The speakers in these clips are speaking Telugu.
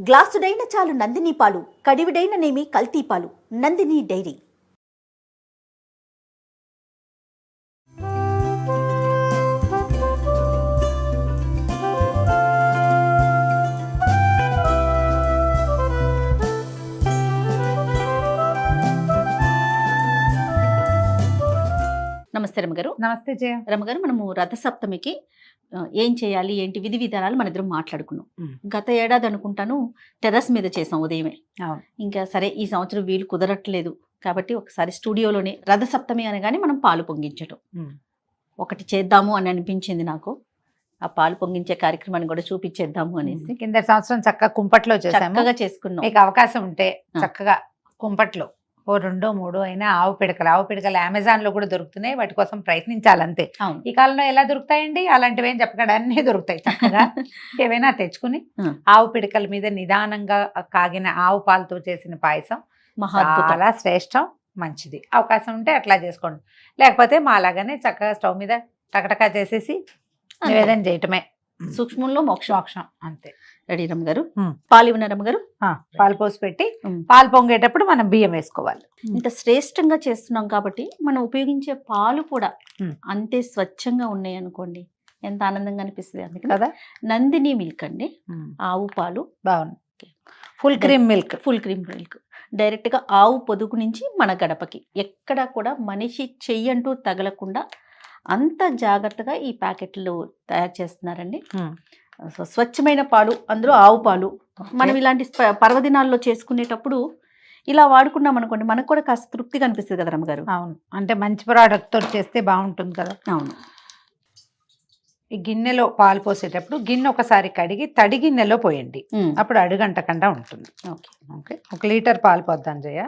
గ్లాసుడైన చాలు నందిని పాలు, కడివిడైన నేమి కల్తీ పాలు. నందిని డైరీ. నమస్తే రమగారు. నమస్తే జయ. రమగారు, మనము రథసప్తమికి ఏం చేయాలి ఏంటి విధి విధానాలు మన ఇద్దరం మాట్లాడుకున్నాం. గత ఏడాది అనుకుంటాను టెర్రస్ మీద చేసాం ఉదయమే. ఇంకా సరే ఈ సంవత్సరం వీలు కుదరట్లేదు కాబట్టి ఒకసారి స్టూడియోలోనే రథసప్తమి అనగానే మనం పాలు పొంగించటం ఒకటి చేద్దాము అని అనిపించింది నాకు. ఆ పాలు పొంగించే కార్యక్రమాన్ని కూడా చూపించేద్దాము అనేసి కింద సంవత్సరం చక్కగా కుంపట్లో చక్కగా చేసుకున్నాం. మీకు అవకాశం ఉంటే చక్కగా కుంపట్లో ఓ 2-3 అయినా ఆవు పిడకలు అమెజాన్ లో కూడా దొరుకుతున్నాయి. వాటి కోసం ప్రయత్నించాలంతే. ఈ కాలంలో ఎలా దొరుకుతాయండి అలాంటివి ఏం చెప్పకుండా అన్నీ దొరుకుతాయి. చక్కగా ఏవైనా తెచ్చుకుని ఆవు పిడకల మీద నిదానంగా కాగిన ఆవు పాలతో చేసిన పాయసం చాలా శ్రేష్టం, మంచిది. అవకాశం ఉంటే అట్లా చేసుకోండి. లేకపోతే మా లాగానే చక్కగా స్టవ్ మీద టకటకా చేసేసి నివేదన చేయటమే. సూక్ష్మంలో మోక్షం అంతే. రెడీ రమ్మగారు. పాలు ఇవ్వన రమ్మగారు. పాలు పోసి పెట్టి పాలు పొంగేటప్పుడు మనం బియ్యం వేసుకోవాలి. ఇంత శ్రేష్టంగా చేస్తున్నాం కాబట్టి మనం ఉపయోగించే పాలు కూడా అంతే స్వచ్ఛంగా ఉన్నాయి అనుకోండి, ఎంత ఆనందంగా అనిపిస్తుంది. అందుకే కదా నందిని మిల్క్ అండి, ఆవు పాలు. బాగుంది. ఫుల్ క్రీమ్ మిల్క్ డైరెక్ట్ గా ఆవు పొదుగు నుంచి మన గడపకి. ఎక్కడా కూడా మనిషి చెయ్యంటూ తగలకుండా అంత జాగ్రత్తగా ఈ ప్యాకెట్లు తయారు చేస్తున్నారండి. సో స్వచ్ఛమైన పాలు, అందులో ఆవు పాలు. మనం ఇలాంటి పర్వదినాల్లో చేసుకునేటప్పుడు ఇలా వాడుకున్నాం అనుకోండి, మనకు కూడా కాస్త తృప్తిగా అనిపిస్తుంది కదా రమ్మగారు. అవును, అంటే మంచి ప్రోడక్ట్ తో చేస్తే బాగుంటుంది కదా. అవును. ఈ గిన్నెలో పాలు పోసేటప్పుడు గిన్నె ఒకసారి కడిగి తడి గిన్నెలో పోయండి, అప్పుడు అడుగంటకుండా ఉంటుంది. ఓకే. 1 లీటర్ పాలు పోద్దాం జయ.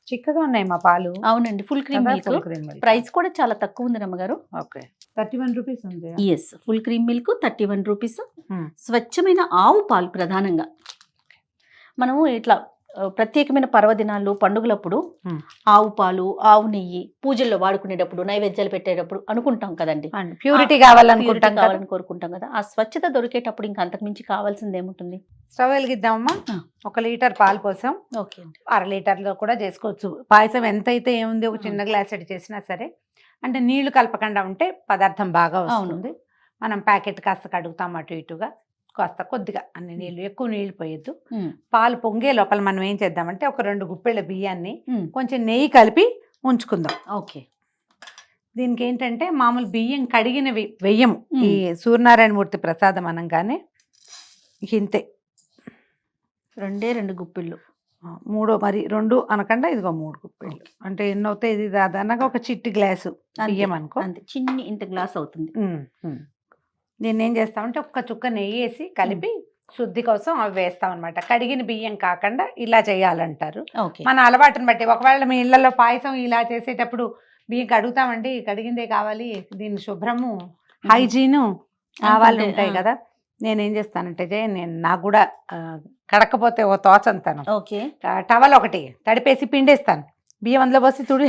చిక్కగా ఉన్నాయి మా పాలు. అవునండి, ఫుల్ క్రీమ్ మిల్క్. ప్రైస్ కూడా చాలా తక్కువ ఉంది రమ్మగారు. ఓకే, 31 రూపీస్ ఉంది. Yes, full cream milk 31 rupees. స్వచ్ఛమైన ఆవు పాలు ప్రధానంగా. మనము ఇట్లా ప్రత్యేకమైన పర్వదినాలు పండుగలప్పుడు ఆవు పాలు, ఆవు నెయ్యి పూజల్లో వాడుకునేటప్పుడు, నైవేద్యాలు పెట్టేటప్పుడు అనుకుంటాం కదండి, ప్యూరిటీ కావాలని కోరుకుంటాం కదా. ఆ స్వచ్ఛత దొరికేటప్పుడు ఇంకా అంతకు మించి కావాల్సింది ఏముంటుంది. స్టవ్ వెలిగిద్దామమ్మా. 1 లీటర్ పాలు పోసాం. ఓకే అండి. 1/2 లీటర్లో కూడా చేసుకోవచ్చు. పాయసం ఎంతైతే ఏముంది, ఒక చిన్న గ్లాస్ అడి చేసినా సరే, అంటే నీళ్లు కలపకుండా ఉంటే పదార్థం బాగా వస్తుంది. మనం ప్యాకెట్ కాస్త కడుగుతాం అటు ఇటుగా, కాస్త కొద్దిగా అన్ని నీళ్లు, ఎక్కువ నీళ్లు పోయొద్దు. పాలు పొంగే లోపల మనం ఏం చేద్దామంటే ఒక 2 గుప్పెళ్ళ బియ్యాన్ని కొంచెం నెయ్యి కలిపి ఉంచుకుందాం. ఓకే. దీనికి ఏంటంటే మామూలు బియ్యం కడిగినవి వెయ్యము. ఈ సూర్యనారాయణ మూర్తి ప్రసాదం అనగానే ఇంతే 2 గుప్పిళ్ళు. 3 మరి 2 అనకుండా ఇదిగో 3 గుప్పిళ్ళు. అంటే ఎన్ని అవుతాయి? ఇది దాదాపుగా ఒక చిట్టి గ్లాసు బియ్యం అనుకో, అంతే. చిన్ని ఇంత గ్లాస్ అవుతుంది. దీన్ని ఏం చేస్తామంటే ఒక్క చుక్క నెయ్యి వేసి కలిపి శుద్ధి కోసం అవి వేస్తాం అనమాట. కడిగిన బియ్యం కాకుండా ఇలా చేయాలంటారు. మన అలవాటుని బట్టి. ఒకవేళ మీ ఇళ్లలో పాయసం ఇలా చేసేటప్పుడు బియ్యం కడుగుతామండి, కడిగిందే కావాలి, దీని శుభ్రము హైజీను కావాలి ఉంటాయి కదా. నేనేం చేస్తానంటే నాకు కూడా కడకపోతే ఓ తోచంతాను. ఓకే. టవల్ ఒకటి తడిపేసి పిండేస్తాను, బియ్యం అందులో పోసి తుడి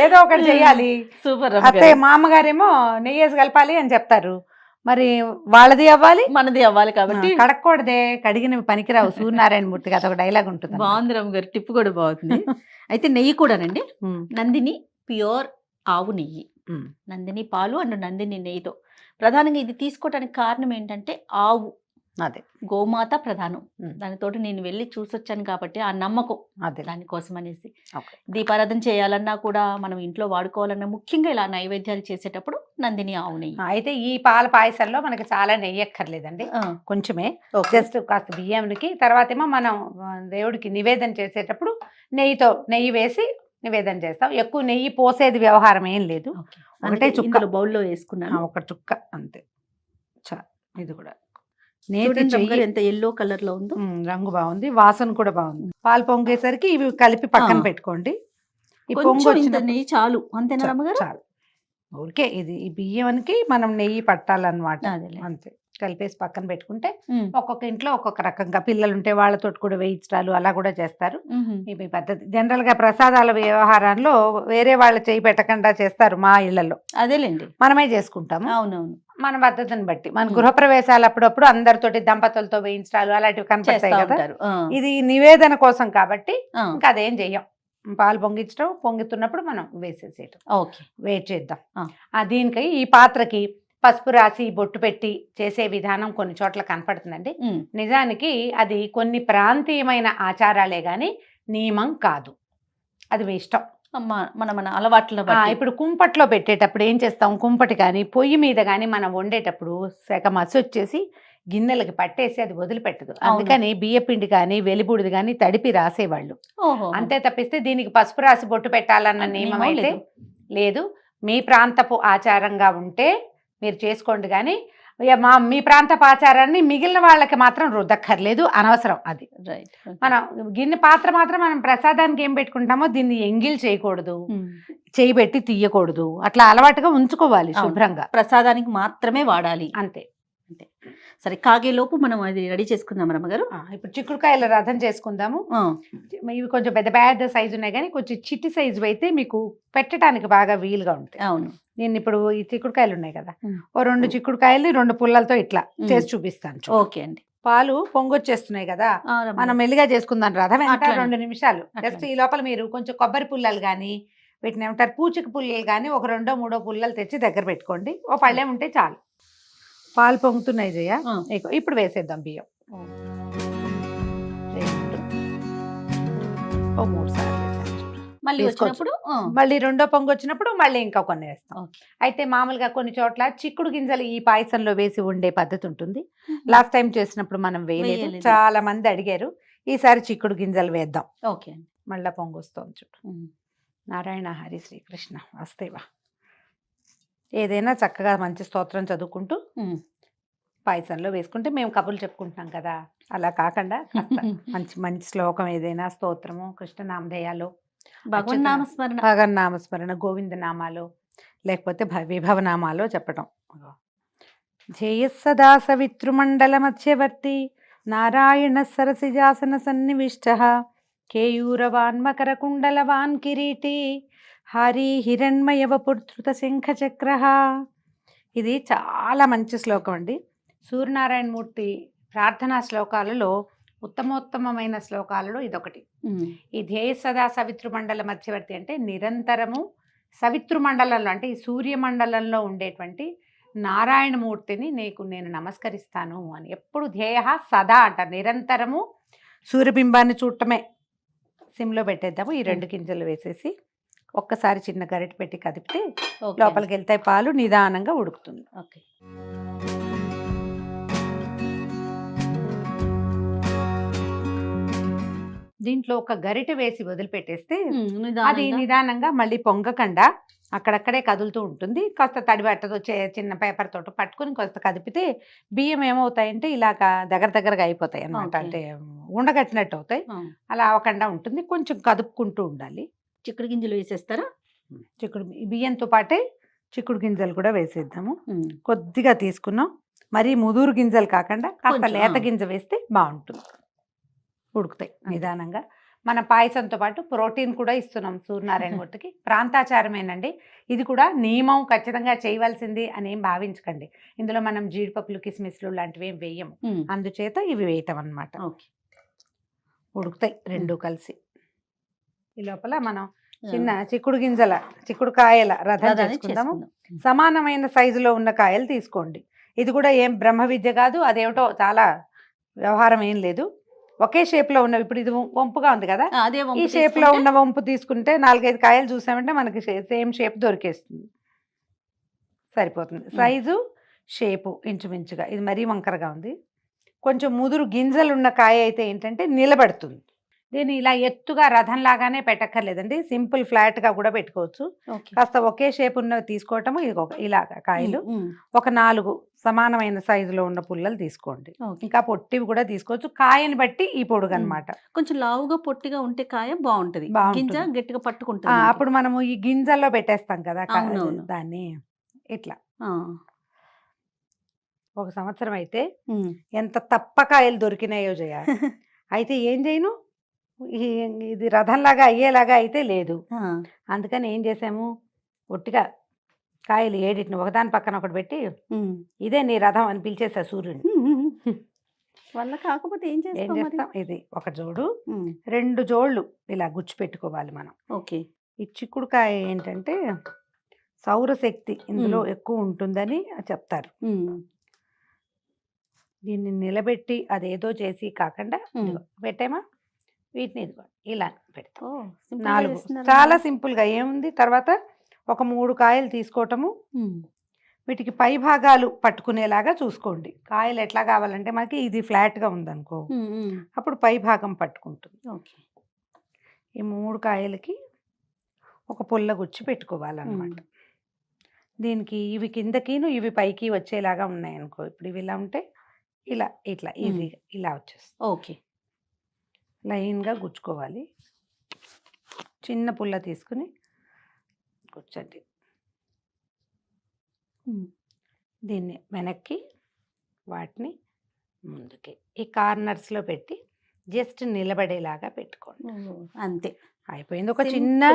ఏదో ఒకటి చెయ్యాలి. సూపర్. అయితే మా అమ్మగారేమో నెయ్యేసి కలపాలి అని చెప్తారు. మరి వాళ్ళది అవ్వాలి, మనది అవ్వాలి కాబట్టి కడక్కూడదే, కడిగినవి పనికిరావు. సూర్యనారాయణ మూర్తికి అదొక డైలాగ్ ఉంటుంది. బాగుంది రమ్మ గారు, టిప్ కూడా బాగుంది. అయితే నెయ్యి కూడానండి, నందిని ప్యూర్ ఆవు నెయ్యి, నందిని పాలు అండ్ నందిని నెయ్యితో. ప్రధానంగా ఇది తీసుకోవడానికి కారణం ఏంటంటే ఆవు, అదే గోమాత ప్రధానం. దానితో నేను వెళ్ళి చూసొచ్చాను కాబట్టి ఆ నమ్మకం, అదే దానికోసం అనేసి. దీపారాధన చేయాలన్నా కూడా, మనం ఇంట్లో వాడుకోవాలన్నా, ముఖ్యంగా ఇలా నైవేద్యాలు చేసేటప్పుడు నందిని ఆవు నెయ్యి. అయితే ఈ పాల పాయసంలో మనకి చాలా నెయ్యి ఎక్కర్లేదండి, కొంచెమే. జస్ట్ కాస్త బియ్యానికి తర్వాత ఏమో మనం దేవుడికి నివేదన చేసేటప్పుడు నెయ్యి వేసి నివేదన చేస్తాం. ఎక్కువ నెయ్యి పోసేది వ్యవహారం ఏం లేదు. ఒకటే చుక్క బౌల్లో వేసుకున్నాను, 1 చుక్క అంతే. ఇది కూడా ఎంత ఎల్లో కలర్ లో ఉందో, రంగు బాగుంది, వాసన కూడా బాగుంది. పాలు పొంగేసరికి ఇవి కలిపి పక్కన పెట్టుకోండి. ఈ పొంగు వచ్చిన నెయ్యి చాలు, అంతేనా రమ్మగారు? చాలు. ఊరికే ఇది ఈ బియ్యానికి మనం నెయ్యి పట్టాలన్నమాట, అంతే. కలిపేసి పక్కన పెట్టుకుంటే ఒక్కొక్క ఇంట్లో ఒక్కొక్క రకంగా, పిల్లలు ఉంటే వాళ్ళతో కూడా వేయించడాలు అలా కూడా చేస్తారు. ఇవి పద్ధతి. జనరల్ గా ప్రసాదాల వ్యవహారంలో వేరే వాళ్ళు చేయి పెట్టకుండా చేస్తారు మా ఇళ్లలో. అదేలేండి, మనమే చేసుకుంటాము. అవునవును. మన పద్ధతిని బట్టి మన గృహప్రవేశాలు అప్పుడప్పుడు అందరితోటి దంపతులతో వేయించడాలు అలాంటివి కనిపిస్తాయి చేస్తా కదా. ఉంటారు. ఇది నివేదన కోసం కాబట్టి ఆ, ఇంకా అదేం చెయ్యం. పాలు పొంగించడం, పొంగుతున్నప్పుడు మనం వేసేసేయటం. ఓకే. వెయిట్ చేద్దాం. ఆ. దీనికి ఈ పాత్రకి పసుపు రాసి బొట్టు పెట్టి చేసే విధానం కొన్ని చోట్ల కనపడుతుందండి. ఉమ్, నిజానికి అది కొన్ని ప్రాంతీయమైన ఆచారాలే గాని నియమం కాదు. అది మీ ఇష్టం. మన అలవాట్లను బట్టి. ఇప్పుడు కుంపట్లో పెట్టేటప్పుడు ఏం చేస్తాం, కుంపటి కానీ పొయ్యి మీద కానీ మనం వండేటప్పుడు సగ మసి వచ్చేసి గిన్నెలకి పట్టేసి అది వదిలిపెట్టదు. అందుకని బియ్యపిండి కానీ వెలిబుడిది కానీ తడిపి రాసేవాళ్ళు. ఓహో, అంతే తప్పిస్తే దీనికి పసుపు రాసి బొట్టు పెట్టాలన్న నియమం అయితే లేదు. మీ ప్రాంతపు ఆచారంగా ఉంటే మీరు చేసుకోండి, కానీ మీ ప్రాంతపు ఆచారాన్ని మిగిలిన వాళ్ళకి మాత్రం రుద్దక్కర్లేదు, అనవసరం అది. రైట్. మనం గిన్నె పాత్ర మాత్రం మనం ప్రసాదానికి ఏం పెట్టుకుంటామో దీన్ని ఎంగిల్ చేయకూడదు, చేయి పెట్టి తీయకూడదు, అట్లా అలవాటుగా ఉంచుకోవాలి శుభ్రంగా. ప్రసాదానికి మాత్రమే వాడాలి, అంతే. సరే, కాగేలోపు మనం అది రెడీ చేసుకుందాం రమ్మగారు. ఇప్పుడు చిక్కుడుకాయల రథం చేసుకుందాము. ఇవి కొంచెం పెద్ద పెద్ద సైజు ఉన్నాయి, కానీ కొంచెం చిట్టి సైజు అయితే మీకు పెట్టడానికి బాగా వీలుగా ఉంటాయి. అవును. నేను ఇప్పుడు ఈ చిక్కుడుకాయలు ఉన్నాయి కదా, ఓ 2 చిక్కుడుకాయలు 2 పుల్లలతో ఇట్లా చేసి చూపిస్తాను. ఓకే అండి. పాలు పొంగొచ్చేస్తున్నాయి కదా, మనం మెల్లిగా చేసుకుందాం. రథం ఎంత 2 నిమిషాలు జస్ట్. ఈ లోపల మీరు కొంచెం కొబ్బరి పుల్లలు కానీ వీటిని ఏమంటారు పూచిక పుల్లలు కానీ ఒక 2-3 పుల్లలు తెచ్చి దగ్గర పెట్టుకోండి. ఓ పళ్ళెం ఉంటే చాలు. పాలు పొంగుతున్నాయి జయ, ఇప్పుడు వేసేద్దాం బియ్యం. ఓ 3 సార్లు మళ్ళీ వచ్చినప్పుడు మళ్ళీ రెండో పొంగు వచ్చినప్పుడు మళ్ళీ ఇంకా కొన్ని వేస్తాం. అయితే మామూలుగా కొన్ని చోట్ల చిక్కుడు గింజలు ఈ పాయసంలో వేసి ఉండే పద్ధతి ఉంటుంది. లాస్ట్ టైం చేసినప్పుడు మనం వేయలేదు, చాలా మంది అడిగారు. ఈసారి చిక్కుడు గింజలు వేద్దాం. ఓకే. మళ్ళా పొంగు వస్తుంది చూడు. నారాయణ హరి శ్రీకృష్ణ వస్తేవా. ఏదైనా చక్కగా మంచి స్తోత్రం చదువుకుంటూ పాయసంలో వేసుకుంటే, మేము కబుర్లు చెప్పుకుంటున్నాం కదా, అలా కాకుండా మంచి మంచి శ్లోకం ఏదైనా, స్తోత్రము, కృష్ణనామధేయాలు, భగవన్నామస్మరణ, గోవింద నామాలు, లేకపోతే విభవనామాలు చెప్పటం. ధ్యేయస్సదా సవితృమండల మధ్యవర్తి నారాయణ సరసిజాసన సన్నివిష్ట కేయూరవాన్ మకర కుండలవాన్ కిరీటి హరి హిరణ్మయవపుత్రుత శంఖచక్ర. ఇది చాలా మంచి శ్లోకం అండి. సూర్యనారాయణమూర్తి ప్రార్థనా శ్లోకాలలో ఉత్తమోత్తమైన శ్లోకాలలో ఇదొకటి. ఈ ధ్యేయ సదా సవితృమండల మధ్యవర్తి అంటే నిరంతరము సవితృమండలంలో అంటే ఈ సూర్యమండలంలో ఉండేటువంటి నారాయణమూర్తిని నేను నమస్కరిస్తాను అని. ఎప్పుడు ధ్యేయ సదా అంటారు, నిరంతరము సూర్యబింబాన్ని చూడటమే. సిమ్లో పెట్టేద్దాము. ఈ 2 గింజలు వేసేసి ఒక్కసారి చిన్న గరిటె పెట్టి కదిపితే లోపలికి వెళ్తాయి పాలు, నిదానంగా ఉడుకుతుంది. ఓకే. దీంట్లో ఒక గరిటె వేసి వదిలిపెట్టేస్తే అది నిదానంగా మళ్ళీ పొంగకుండా అక్కడక్కడే కదులుతూ ఉంటుంది. కాస్త తడిబట్టతో చిన్న పేపర్ తోట పట్టుకుని కాస్త కదిపితే బియ్యం ఏమవుతాయంటే ఇలాగా దగ్గరగా అయిపోతాయి అన్నమాట. అంటే ఉండగట్టినట్టు అవుతాయి. అలా అవ్వకుండా ఉంటుంది. కొంచెం కదుపుకుంటూ ఉండాలి. చిక్కుడు గింజలు వేసేస్తారా? బియ్యంతో పాటే చిక్కుడు గింజలు కూడా వేసేద్దాము. కొద్దిగా తీసుకున్నాం, మరీ ముదురు గింజలు కాకుండా కాస్త లేత గింజ వేస్తే బాగుంటుంది. ఉడుకుతాయి నిదానంగా. మన పాయసంతో పాటు ప్రోటీన్ కూడా ఇస్తున్నాం సూర్యనారాయణమూర్తికి. ప్రాంతాచారమేనండి ఇది కూడా. నియమం ఖచ్చితంగా చేయవలసింది అని ఏం భావించకండి. ఇందులో మనం జీడిపప్పులు కిస్మిస్లు లాంటివి ఏం వేయము, అందుచేత ఇవి వేయటం అన్నమాట. ఉడుకుతాయి 2 కలిసి. ఈ లోపల మనం చిన్న చిక్కుడుకాయల రథం చేసుకుందాము. సమానమైన సైజులో ఉన్న కాయలు తీసుకోండి. ఇది కూడా ఏం బ్రహ్మ విద్య కాదు, అదేమిటో చాలా వ్యవహారం ఏం లేదు. ఒకే షేప్ లో ఉన్నవి. ఇప్పుడు ఇది వంపుగా ఉంది కదా, ఈ షేప్ లో ఉన్న వంపు తీసుకుంటే 4-5 కాయలు చూసామంటే మనకి సేమ్ షేప్ దొరికేస్తుంది, సరిపోతుంది. సైజు షేపు ఇంచుమించుగా. ఇది మరీ వంకరగా ఉంది. కొంచెం ముదురు గింజలు ఉన్న కాయ అయితే ఏంటంటే నిలబడుతుంది. దీన్ని ఇలా ఎత్తుగా రథం లాగానే పెట్టక్కర్లేదండి, సింపుల్ ఫ్లాట్ గా కూడా పెట్టుకోవచ్చు. కాస్త ఒకే షేప్ ఉన్నవి తీసుకోవటము. ఇది ఇలాగా కాయలు ఒక 4 సమానమైన సైజులో ఉన్న పుల్లలు తీసుకోండి. ఇంకా పొట్టివి కూడా తీసుకోవచ్చు, కాయని బట్టి ఈ పొడుగు అనమాట. కొంచెం లావుగా పొట్టిగా ఉంటే కాయ బాగుంటది, గింజ గట్టిగా పట్టుకుంటుంది. అప్పుడు మనము ఈ గింజల్లో పెట్టేస్తాం కదా దాన్ని. ఇట్లా ఒక సంవత్సరం అయితే ఎంత తప్పకాయలు దొరికినాయో జయ. అయితే ఏం చేయను, ఇది రథంలాగా అయ్యేలాగా అయితే లేదు. అందుకని ఏం చేసాము, ఒట్టిగా కాయలు 7 ఒకదాని పక్కన ఒకటి పెట్టి ఇదే నీ రథం అని పిలిచేసా సూర్యుని. వల్ల కాకపోతే ఏం ఏం చేస్తాం మరి? చేస్తాం, ఇది ఒక జోడు 2 జోళ్ళు ఇలా గుచ్చి పెట్టుకోవాలి మనం. ఓకే. ఈ చిక్కుడుకాయ ఏంటంటే సౌరశక్తి ఇందులో ఎక్కువ ఉంటుందని చెప్తారు. దీన్ని నిలబెట్టి అదేదో చేసి కాకుండా ఇదిగో పెట్టేమా, వీటిని ఇదిగో ఇలా పెడతాం. 4 చాలా సింపుల్ గా ఏముంది. తర్వాత ఒక 3 కాయలు తీసుకోవటము, వీటికి పై భాగాలు పట్టుకునేలాగా చూసుకోండి. కాయలు ఎట్లా కావాలంటే మనకి ఇది ఫ్లాట్ గా ఉందనుకో, అప్పుడు పై భాగం పట్టుకుంటుంది. ఓకే. ఈ 3 కాయలకి ఒక పుల్ల గుచ్చి పెట్టుకోవాలన్నమాట. దీనికి ఇవి కిందకిను ఇవి పైకి వచ్చేలాగా ఉన్నాయనుకో, ఇప్పుడు ఇవి ఇలా ఉంటే ఇలా ఇట్లా ఈజీగా ఇలా వచ్చేస్తుంది. ఓకే. లైన్గా గుచ్చుకోవాలి. చిన్న పుల్ల తీసుకుని గుచ్చండి. దీన్ని వెనక్కి, వాటిని ముందుకి ఈ కార్నర్స్లో పెట్టి జస్ట్ నిలబడేలాగా పెట్టుకోండి. అంతే, అయిపోయింది. ఒక చిన్న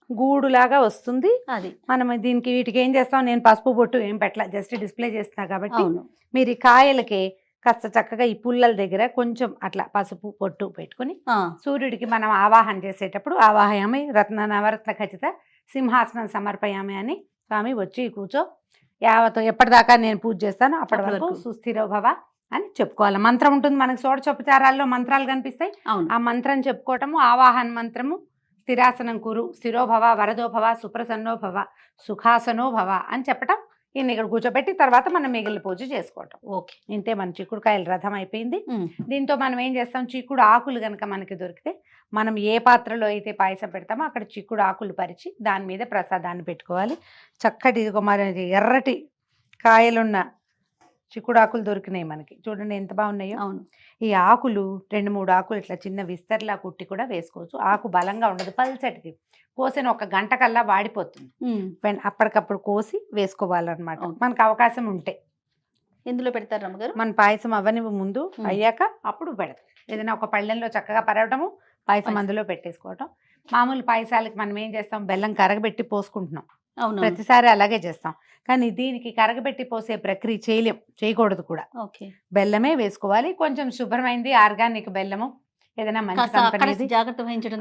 గూడులాగా వస్తుంది అది. మనం దీనికి వీటికి ఏం చేస్తాం, నేను పసుపు బొట్టు ఏం పెట్టలా, జస్ట్ డిస్ప్లే చేస్తున్నా కాబట్టి మీరు ఈ కాయలకి కాస్త చక్కగా ఈ పుల్లల దగ్గర కొంచెం అట్లా పసుపు పొట్టు పెట్టుకుని సూర్యుడికి మనం ఆవాహన చేసేటప్పుడు ఆవాహయామి రత్న నవరత్న ఖచ్చిత సింహాసనం సమర్పయామి అని స్వామి వచ్చి కూర్చో యావతో ఎప్పటిదాకా నేను పూజ చేస్తాను అప్పటి వరకు సుస్థిరో భవ అని చెప్పుకోవాలి. మంత్రం ఉంటుంది మనకి, షోడశోపచారాల్లో మంత్రాలు కనిపిస్తాయి. ఆ మంత్రం చెప్పుకోవటము, ఆవాహన మంత్రము స్థిరాసనం కురు స్థిరో భవ వరదో భవ సుప్రసన్నో భవ సుఖాసనో భవ అని చెప్పటం. ఈయన ఇక్కడ కూర్చోబెట్టి తర్వాత మనం మిగిలిన పూజ చేసుకోవటం. ఓకే, ఇంతే మన చిక్కుడుకాయల రథం అయిపోయింది. దీంతో మనం ఏం చేస్తాం, చిక్కుడు ఆకులు కనుక మనకి దొరికితే మనం ఏ పాత్రలో అయితే పాయసం పెడతామో అక్కడ చిక్కుడు ఆకులు పరిచి దాని మీద ప్రసాదాన్ని పెట్టుకోవాలి. చక్కటి మరి ఎర్రటి కాయలున్న చిక్కుడు ఆకులు దొరికినాయి మనకి, చూడండి ఎంత బాగున్నాయో. అవును, ఈ ఆకులు 2-3 ఆకులు ఇట్లా చిన్న విస్తర్లా కుట్టి కూడా వేసుకోవచ్చు. ఆకు బలంగా ఉండదు, పల్చటిది. కోసిన 1 గంట కల్లా వాడిపోతుంది. అప్పటికప్పుడు కోసి వేసుకోవాలన్నమాట మనకు అవకాశం ఉంటే. ఎందులో పెడతారు రమ్మగారు? మన పాయసం అవని ముందు అయ్యాక అప్పుడు పెడతాం. ఏదైనా ఒక పళ్ళెంలో చక్కగా పరవటము, పాయసం అందులో పెట్టేసుకోవటం. మామూలు పాయసాలకి మనం ఏం చేస్తాం, బెల్లం కరగబెట్టి పోసుకుంటున్నాం, ప్రతిసారి అలాగే చేస్తాం. కానీ దీనికి కరగబెట్టి పోసే ప్రక్రియ చేయకూడదు కూడా. బెల్లమే వేసుకోవాలి. కొంచెం శుభ్రమైంది ఆర్గానిక్ బెల్లము, ఏదైనా మంచి కంపెనీ, జాగ్రత్త వహించడం,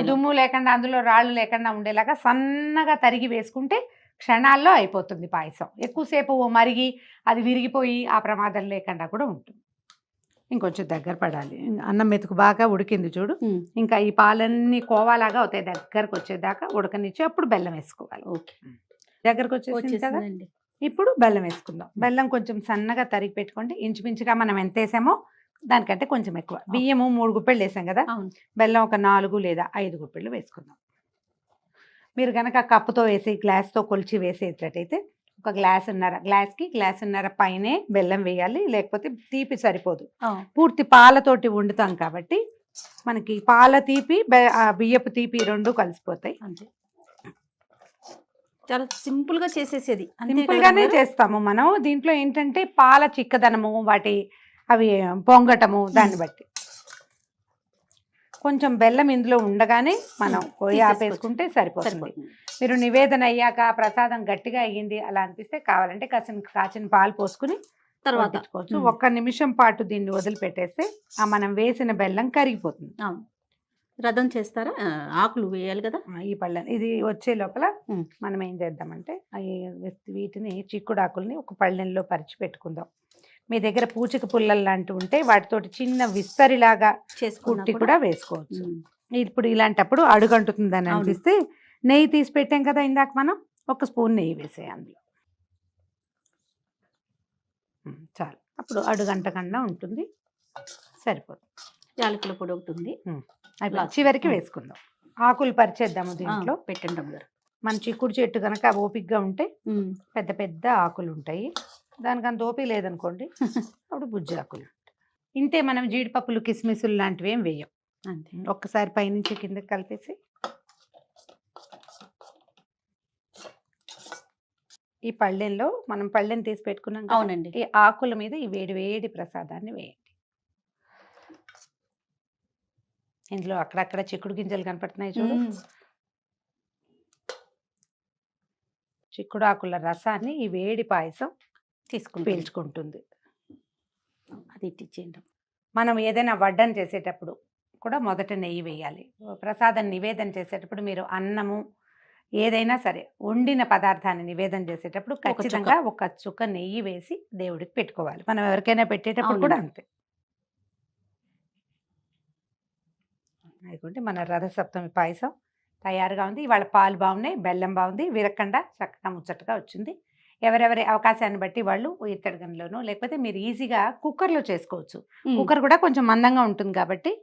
దుమ్ము లేకుండా అందులో రాళ్ళు లేకుండా ఉండేలాగా సన్నగా తరిగి వేసుకుంటే క్షణాల్లో అయిపోతుంది పాయసం. ఎక్కువసేపు మరిగి అది విరిగిపోయి ఆ ప్రమాదం లేకుండా కూడా ఉంటుంది. ఇంకొంచెం దగ్గర పడాలి. అన్నం మెతుకు బాగా ఉడికింది చూడు, ఇంకా ఈ పాలన్నీ కోవాలాగా అవుతాయి, దగ్గరకు వచ్చేదాకా ఉడకనిచ్చి అప్పుడు బెల్లం వేసుకోవాలి. ఓకే, దగ్గరకు వచ్చేసింది కదా, ఇప్పుడు బెల్లం వేసుకుందాం. బెల్లం కొంచెం సన్నగా తరిగి పెట్టుకోండి. ఇంచుమించుగా మనం ఎంత వేసామో దానికంటే కొంచెం ఎక్కువ. బియ్యము 3 గుప్పెళ్ళు వేసాం కదా, బెల్లం ఒక 4 లేదా 5 గుప్పెళ్ళు వేసుకుందాం. మీరు కనుక కప్పుతో వేసి గ్లాస్తో కొలిచి వేసేటట్టయితే ఒక గ్లాస్కి గ్లాసున్నర పైనే బెల్లం వేయాలి, లేకపోతే తీపి సరిపోదు. పూర్తి పాలతోటి వండుతాం కాబట్టి మనకి పాల తీపి బియ్యపు తీపి 2 కలిసిపోతాయి. అంతే, చాలా సింపుల్ గా చేసేసేది. సింపుల్ గానే చేస్తాము మనం. దీంట్లో ఏంటంటే పాల చిక్కదనము, వాటి అవి పొంగటము, దాన్ని బట్టి కొంచెం బెల్లం ఇందులో ఉండగానే మనం పోయి ఆపేసుకుంటే సరిపోతుంది. మీరు నివేదన అయ్యాక ప్రసాదం గట్టిగా అయ్యింది అలా అనిపిస్తే కావాలంటే కాచిన పాలు పోసుకుని తర్వాత పెట్టుకోవచ్చు. 1 నిమిషం పాటు దీన్ని వదిలిపెట్టేస్తే ఆ మనం వేసిన బెల్లం కరిగిపోతుంది. రథం చేస్తారా, ఆకులు వేయాలి కదా ఈ పళ్ళని. ఇది వచ్చే లోపల మనం ఏం చేద్దామంటే వీటిని చిక్కుడు ఆకుల్ని ఒక పళ్ళెంలో పరిచి పెట్టుకుందాం. మీ దగ్గర పూచిక పుల్లలు లాంటివి ఉంటే వాటితోటి చిన్న విస్తరిలాగా కుట్టి కూడా వేసుకోవచ్చు. ఇప్పుడు ఇలాంటప్పుడు అడుగంటుతుందని అనిపిస్తే నెయ్యి తీసి పెట్టాం కదా ఇందాక, మనం 1 స్పూన్ నెయ్యి వేసేయి అందులో, చాలు. అప్పుడు అడుగంటకుండా ఉంటుంది, సరిపోతుంది. యాలకుల పొడి ఉంటుంది, చివరికి వేసుకుందాం. ఆకులు పరిచేద్దాము దీంట్లో పెట్టండి. మన చిక్కుడు చెట్టు కనుక ఓపికగా ఉంటే పెద్ద పెద్ద ఆకులు ఉంటాయి, దానికి అంత ఓపిక లేదనుకోండి అప్పుడు బుజ్జి ఆకులు. ఇంతే, మనం జీడిపప్పులు కిస్మిసులు లాంటివి ఏం వేయం. అంతే, ఒక్కసారి పైనుంచి కిందకి కలిపేసి ఈ పళ్ళెంలో మనం పళ్ళెం తీసి పెట్టుకున్నాం. అవునండి, ఈ ఆకుల మీద ఈ వేడి వేడి ప్రసాదాన్ని వేయండి. ఇందులో అక్కడక్కడ చిక్కుడు గింజలు కనపడుతున్నాయి చూడు, చిక్కుడాకుల రసాన్ని ఈ వేడి పాయసం తీసుకుని పీల్చుకుంటుంది. అది ఇచ్చేయండి. మనం ఏదైనా వడ్డన చేసేటప్పుడు కూడా మొదట నెయ్యి వేయాలి. ప్రసాదం నివేదన చేసేటప్పుడు మీరు అన్నము ఏదైనా సరే వండిన పదార్థాన్ని నివేదన చేసేటప్పుడు ఖచ్చితంగా ఒక చుక్క నెయ్యి వేసి దేవుడికి పెట్టుకోవాలి. మనం ఎవరికైనా పెట్టేటప్పుడు కూడా అంతే. అనుకుంటే మన రథసప్తమి పాయసం తయారుగా ఉంది. ఇవాళ పాలు బాగున్నాయి, బెల్లం బాగుంది, విరక్కండ చక్కగా ముచ్చటగా వచ్చింది. ఎవరెవరి అవకాశాన్ని బట్టి వాళ్ళు ఇత్తడి గిన్నెలోనో లేకపోతే మీరు ఈజీగా కుక్కర్లో చేసుకోవచ్చు. కుక్కర్ కూడా కొంచెం మందంగా ఉంటుంది కాబట్టి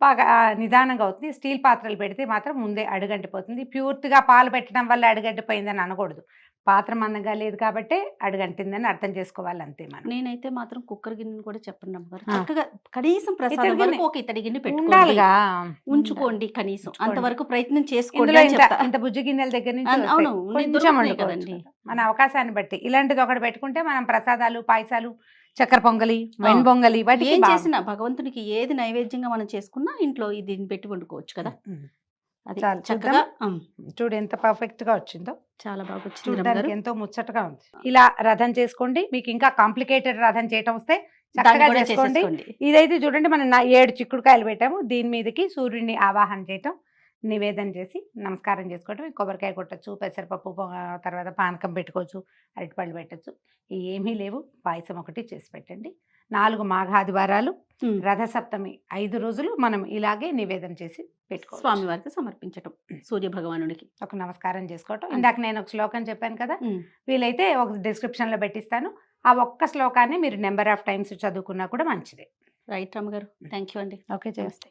బాగా నిదానంగా అవుతుంది. స్టీల్ పాత్రలు పెడితే మాత్రం ముందే అడుగంటిపోతుంది. ప్యూర్తిగా పాలు పెట్టడం వల్ల అడుగంటిపోయిందని అనకూడదు. పాత్ర మందంగా లేదు కాబట్టి అడుగంటిందని అర్థం చేసుకోవాలి అంతే. మనం నేనైతే మాత్రం కుక్కర్ గిన్నె కూడా చెప్పండి అమ్మగారు, చక్కగా కనీసం ప్రసాదం వరకు ఒక ఇత్తడి గిన్నె ఉండాలిగా, ఉంచుకోండి, కనీసం అంతవరకు ప్రయత్నం చేసుకోండి. ఇంత బుజ్జి గిన్నెల దగ్గర నుంచి అవును, కొంచెం వండుకోండి మన అవకాశాన్ని బట్టి. ఇలాంటిది ఒకటి పెట్టుకుంటే మనం ప్రసాదాలు, పాయసాలు, చక్కెర పొంగలి, వెన్ పొంగలి వాటికి ఏం చేసినా భగవంతునికి ఏది నైవేద్యంగా మనం చేసుకున్నా ఇంట్లో ఇది పెట్టి వండుకోవచ్చు కదా. అది చక్కగా చూడు ఎంత పర్ఫెక్ట్ గా వచ్చిందో. చాలా బాగా వచ్చింది, చూడడానికి ఎంతో ముచ్చటగా ఉంది. ఇలా రథం చేసుకోండి. మీకు ఇంకా కాంప్లికేటెడ్ రథం చేయటం వస్తే చక్కగా చేసుకోండి. ఇదైతే చూడండి మనం 7 చిక్కుడుకాయలు పెట్టాము. దీని మీదకి సూర్యుడిని ఆవాహన చేయటం, నివేదన చేసి నమస్కారం చేసుకోవటం. కొబ్బరికాయ కొట్టచ్చు, పెసరపప్పు తర్వాత పానకం పెట్టుకోవచ్చు, అరటిపళ్ళు పెట్టచ్చు. ఏమీ లేవు, పాయసం ఒకటి చేసి పెట్టండి. 4 మాఘాదివారాలు, రథసప్తమి 5 రోజులు మనం ఇలాగే నివేదన చేసి పెట్టుకోవాలి. స్వామివారికి సమర్పించటం, సూర్య భగవానుడికి ఒక నమస్కారం చేసుకోవటం. ఇందాక నేను ఒక శ్లోకం చెప్పాను కదా, వీలైతే ఒక డిస్క్రిప్షన్లో పెట్టిస్తాను. ఆ ఒక్క శ్లోకాన్ని మీరు నెంబర్ ఆఫ్ టైమ్స్ చదువుకున్నా కూడా మంచిదే. రైట్ రామ్ గారు, థ్యాంక్ యూ అండి. ఓకే, చేస్తే